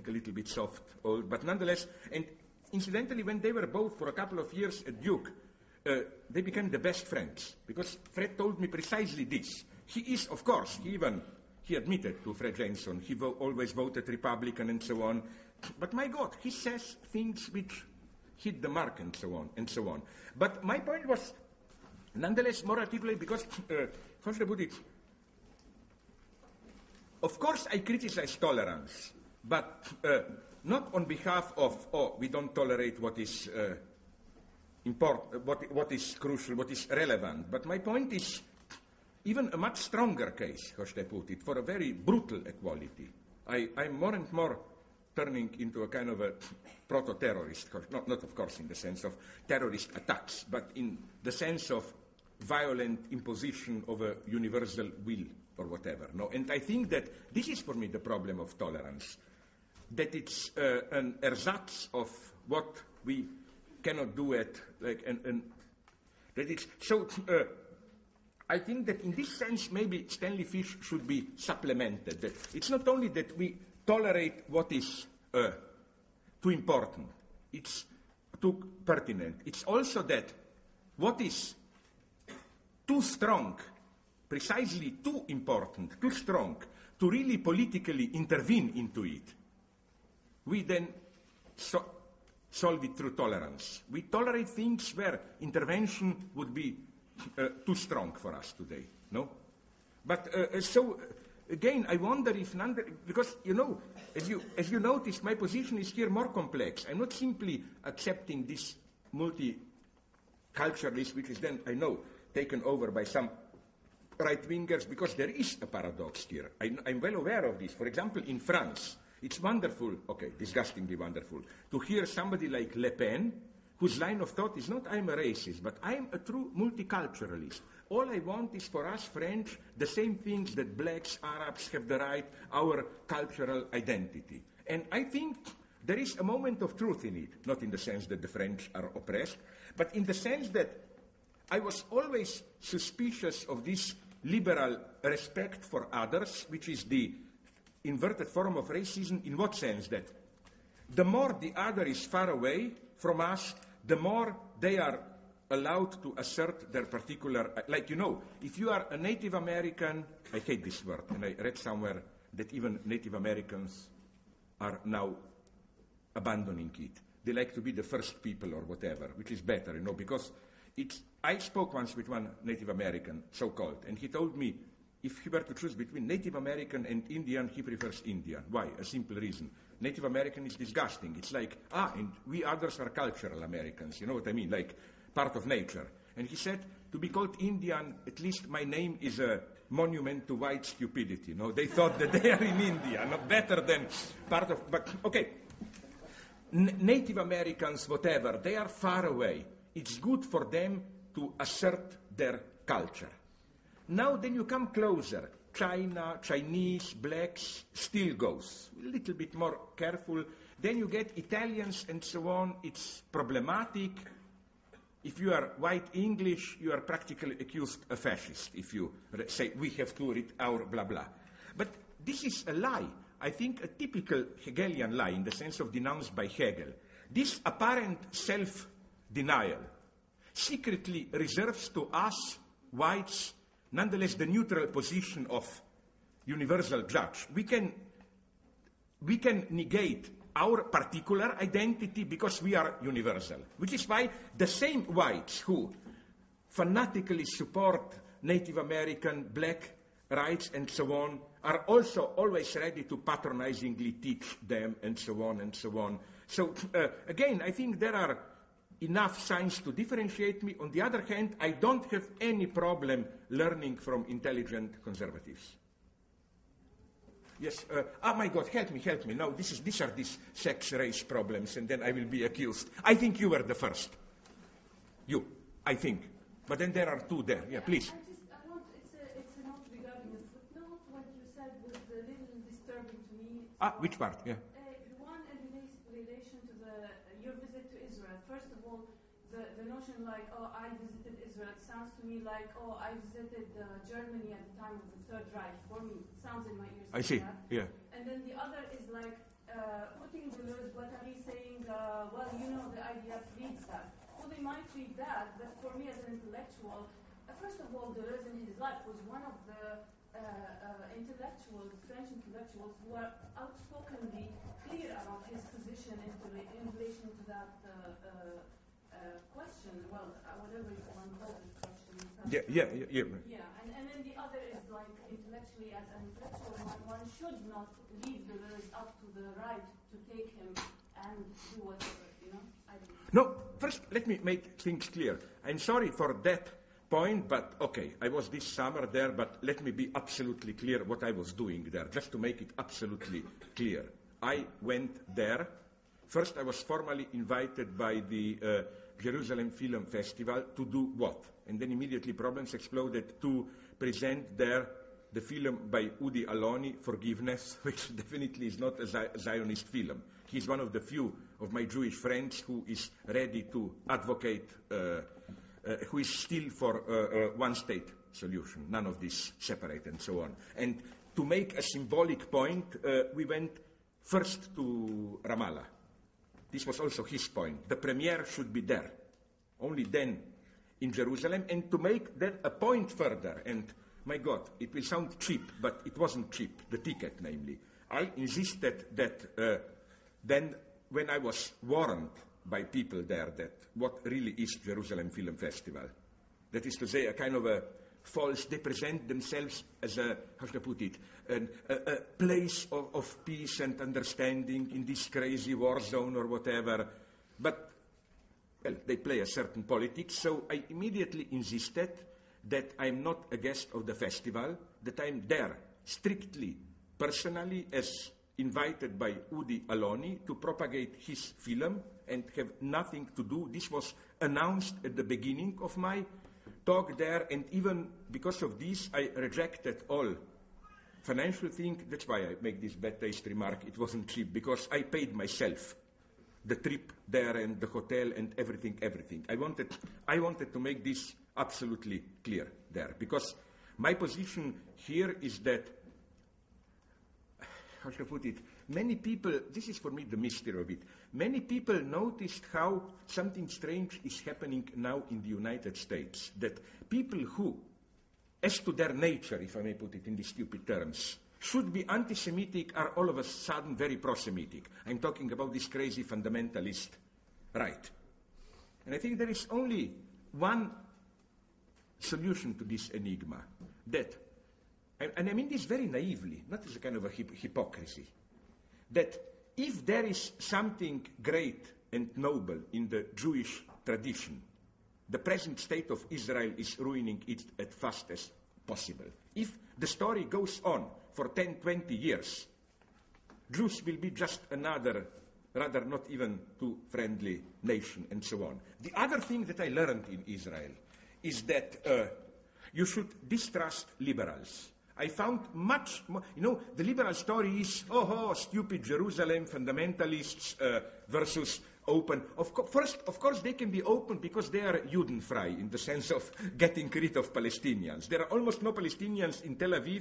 a little bit soft, old, but nonetheless, and incidentally, when they were both for a couple of years at Duke, they became the best friends, because Fred told me precisely this. He is, of course, he admitted to Fred Jameson, he always voted Republican and so on, but my God, he says things which hit the mark and so on and so on. But my point was, nonetheless, more articulate, because, how should I put it? Of course, I criticize tolerance, but not on behalf of, we don't tolerate what is important, what is crucial, what is relevant. But my point is even a much stronger case, how should I put it, for a very brutal equality. I'm more and more turning into a kind of a proto-terrorist, not of course in the sense of terrorist attacks, but in the sense of violent imposition of a universal will or whatever. No? And I think that this is for me the problem of tolerance, that it's an ersatz of what we cannot do at, like, and that it's so. I think that in this sense, maybe Stanley Fish should be supplemented. That it's not only that we tolerate what is too important, it's too pertinent. It's also that what is too strong, precisely too important, too strong, to really politically intervene into it, we then solve it through tolerance. We tolerate things where intervention would be too strong for us today, no? But so, again, I wonder if because, you know, as you notice, my position is here more complex. I'm not simply accepting this multiculturalism, which is then, I know, taken over by some right-wingers, because there is a paradox here. I'm well aware of this. For example, in France, it's wonderful, disgustingly wonderful, to hear somebody like Le Pen, whose line of thought is not I'm a racist, but I'm a true multiculturalist. All I want is for us French the same things that blacks, Arabs have the right, our cultural identity. And I think there is a moment of truth in it, not in the sense that the French are oppressed, but in the sense that I was always suspicious of this liberal respect for others, which is the inverted form of racism. In what sense? That the more the other is far away from us, the more they are allowed to assert their particular, like, you know, if you are a Native American, I hate this word, and I read somewhere that even Native Americans are now abandoning it. They like to be the first people or whatever, which is better, you know, because I spoke once with one Native American, so-called, and he told me if he were to choose between Native American and Indian, he prefers Indian. Why? A simple reason. Native American is disgusting. It's like, and we others are cultural Americans. You know what I mean? Like part of nature. And he said, to be called Indian, at least my name is a monument to white stupidity. No, they thought that they are in India, not better than part of, but okay. Native Americans, whatever, they are far away. It's good for them to assert their culture. Now then you come closer. China, Chinese, blacks, still goes. A little bit more careful. Then you get Italians and so on. It's problematic. If you are white English, you are practically accused a fascist if you say we have to read our blah blah. But this is a lie. I think a typical Hegelian lie in the sense of denounced by Hegel. This apparent self-denial secretly reserves to us, whites, nonetheless the neutral position of universal judge. We can negate our particular identity because we are universal, which is why the same whites who fanatically support Native American, black rights and so on are also always ready to patronizingly teach them and so on and so on. So again, I think there are enough signs to differentiate me. On the other hand, I don't have any problem learning from intelligent conservatives. Yes, my God, help me. No, these are these sex-race problems, and then I will be accused. I think you were the first. You, I think. But then there are two there. Yeah, please. It's a note regarding the footnote. What you said was a little disturbing to me. Which part? Yeah. The one in relation to your visit to Israel. First of all, the notion like, I visited Israel, it sounds to me like, I visited Germany at the time of the Third Reich. For me, it sounds in my ears. I see, that. yeah. And then the other is like, putting Deleuze, Guattari saying, well, the IDF reads that. Well, they might read that, but for me as an intellectual, first of all, Deleuze in his life was one of the intellectuals, French intellectuals, who are outspokenly clear about his position in relation to that question. Well, whatever you want to call this question. Yeah. Yeah, and then the other is like intellectually, as an intellectual, one should not leave Deleuze up to the right to take him and do whatever, I don't know. No, first let me make things clear. I'm sorry for that point, but okay, I was this summer there, but let me be absolutely clear what I was doing there, just to make it absolutely clear. I went there. First, I was formally invited by the Jerusalem Film Festival to do what? And then immediately problems exploded to present there the film by Udi Aloni, Forgiveness, which definitely is not a Zionist film. He's one of the few of my Jewish friends who is ready to advocate, who is still for one-state solution, none of this separate and so on. And to make a symbolic point, we went first to Ramallah. This was also his point. The premiere should be there, only then in Jerusalem, and to make that a point further, and my God, it will sound cheap, but it wasn't cheap, the ticket namely. I insisted that then when I was warned by people there that what really is Jerusalem Film Festival, that is to say a kind of a false, they present themselves as a, how should I put it, a place of peace and understanding in this crazy war zone or whatever, but well, they play a certain politics, so I immediately insisted that I'm not a guest of the festival, that I'm there strictly, personally, as invited by Udi Aloni to propagate his film and have nothing to do. This was announced at the beginning of my talk there, and even because of this, I rejected all financial thing. That's why I make this bad taste remark. It wasn't cheap, because I paid myself the trip there and the hotel and everything. I wanted to make this absolutely clear there, because my position here is that, how should I put it, many people, this is for me the mystery of it, many people noticed how something strange is happening now in the United States, that people who, as to their nature, if I may put it in these stupid terms, should be anti-Semitic are all of a sudden very pro-Semitic. I'm talking about this crazy fundamentalist right. And I think there is only one solution to this enigma, that, and I mean this very naively, not as a kind of a hypocrisy, that if there is something great and noble in the Jewish tradition, the present state of Israel is ruining it as fast as possible. If the story goes on for 10, 20 years, Jews will be just another, rather not even too friendly nation, and so on. The other thing that I learned in Israel is that you should distrust liberals. I found much more, the liberal story is, stupid Jerusalem, fundamentalists versus open. Of course, they can be open because they are Judenfrei, in the sense of getting rid of Palestinians. There are almost no Palestinians in Tel Aviv